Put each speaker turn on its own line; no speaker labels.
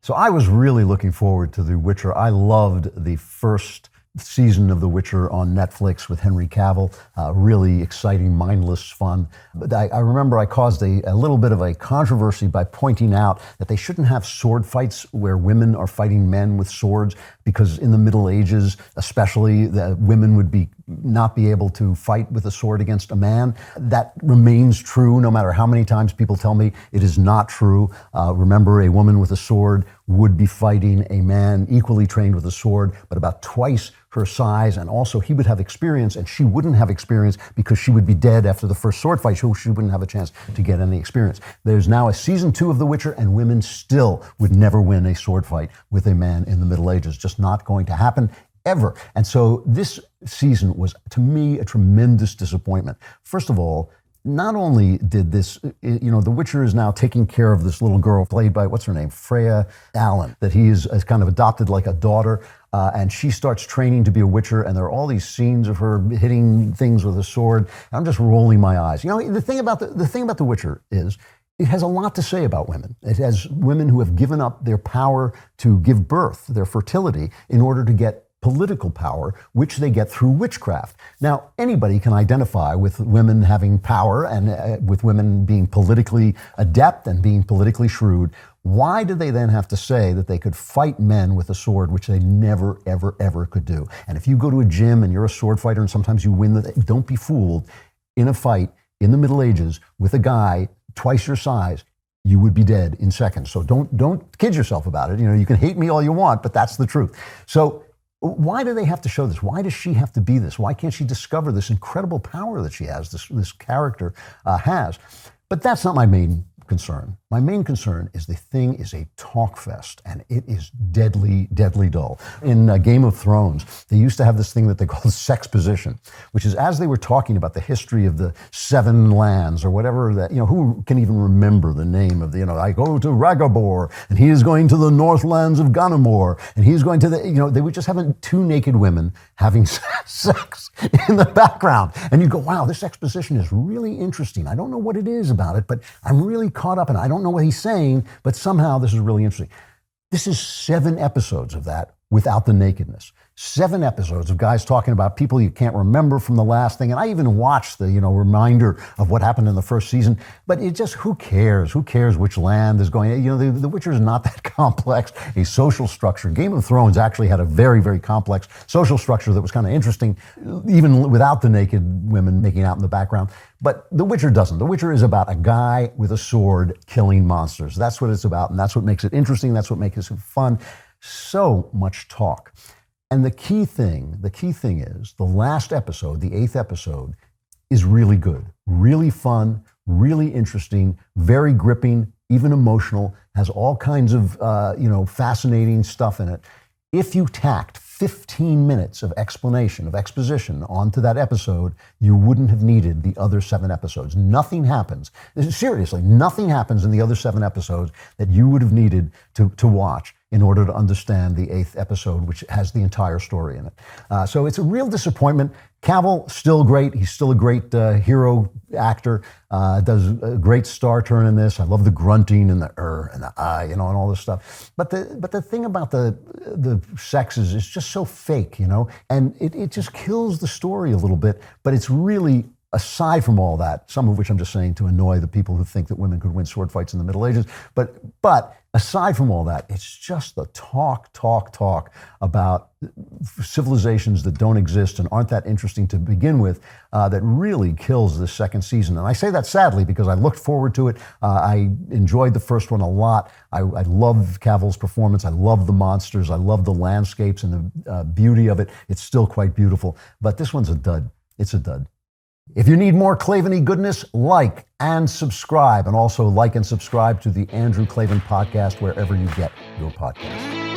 So I was really looking forward to The Witcher. I loved the first season of The Witcher on Netflix with Henry Cavill. Really exciting, mindless fun. But I remember I caused a little bit of a controversy by pointing out that they shouldn't have sword fights where women are fighting men with swords, because in the Middle Ages, especially, the women would not be able to fight with a sword against a man. That remains true no matter how many times people tell me it is not true. Remember, a woman with a sword would be fighting a man equally trained with a sword, but about twice her size, and also he would have experience and she wouldn't have experience because she would be dead after the first sword fight, so she wouldn't have a chance to get any experience. There's now a season 2 of The Witcher, and women still would never win a sword fight with a man in the Middle Ages. Just not going to happen ever. And so this season was, to me, a tremendous disappointment. First of all, not only did this, The Witcher is now taking care of this little girl played by, what's her name, Freya Allan, that he is kind of adopted like a daughter, and she starts training to be a Witcher, and there are all these scenes of her hitting things with a sword. I'm just rolling my eyes. The thing about The Witcher is, it has a lot to say about women. It has women who have given up their power to give birth, their fertility, in order to get political power, which they get through witchcraft. Now, anybody can identify with women having power and with women being politically adept and being politically shrewd. Why do they then have to say that they could fight men with a sword, which they never, ever, ever could do? And if you go to a gym and you're a sword fighter and sometimes you win, don't be fooled. In a fight in the Middle Ages with a guy twice your size, you would be dead in seconds. So don't kid yourself about it. You can hate me all you want, but that's the truth. So why do they have to show this? Why does she have to be this? Why can't she discover this incredible power that she has, this character has? But that's not my main concern. My main concern is the thing is a talk fest, and it is deadly, deadly dull. In Game of Thrones, they used to have this thing that they call sexposition, which is as they were talking about the history of the 7 lands or whatever that, who can even remember the name of I go to Ragabor, and he is going to the Northlands of Ganamor, and he's going to they would just have 2 naked women having sex in the background. And you go, wow, this exposition is really interesting. I don't know what it is about it, but I'm really caught up, and I don't know what he's saying, but somehow this is really interesting. This is 7 episodes of that without the nakedness. 7 episodes of guys talking about people you can't remember from the last thing. And I even watched the, reminder of what happened in the first season, but it just, who cares? Who cares which land is going, The Witcher is not that complex, a social structure. Game of Thrones actually had a very, very complex social structure that was kind of interesting, even without the naked women making out in the background. But The Witcher doesn't. The Witcher is about a guy with a sword killing monsters. That's what it's about, and that's what makes it interesting. That's what makes it fun. So much talk. And the key thing is the last episode, the 8th episode, is really good, really fun, really interesting, very gripping, even emotional, has all kinds of, fascinating stuff in it. If you tacked 15 minutes of exposition onto that episode, you wouldn't have needed the other 7 episodes. Nothing happens. Seriously, nothing happens in the other 7 episodes that you would have needed to watch in order to understand the 8th episode, which has the entire story in it. So it's a real disappointment. Cavill, still great. He's still a great hero actor. Does a great star turn in this. I love the grunting and the and the and all this stuff. But the thing about the sex is it's just so fake, and it just kills the story a little bit. But it's really, aside from all that, some of which I'm just saying to annoy the people who think that women could win sword fights in the Middle Ages, but aside from all that, it's just the talk about civilizations that don't exist and aren't that interesting to begin with that really kills this second season. And I say that sadly because I looked forward to it. I enjoyed the first one a lot. I love Cavill's performance. I love the monsters. I love the landscapes and the beauty of it. It's still quite beautiful. But this one's a dud. It's a dud. If you need more Klavan-y goodness, like and subscribe. And also like and subscribe to the Andrew Klavan podcast wherever you get your podcast.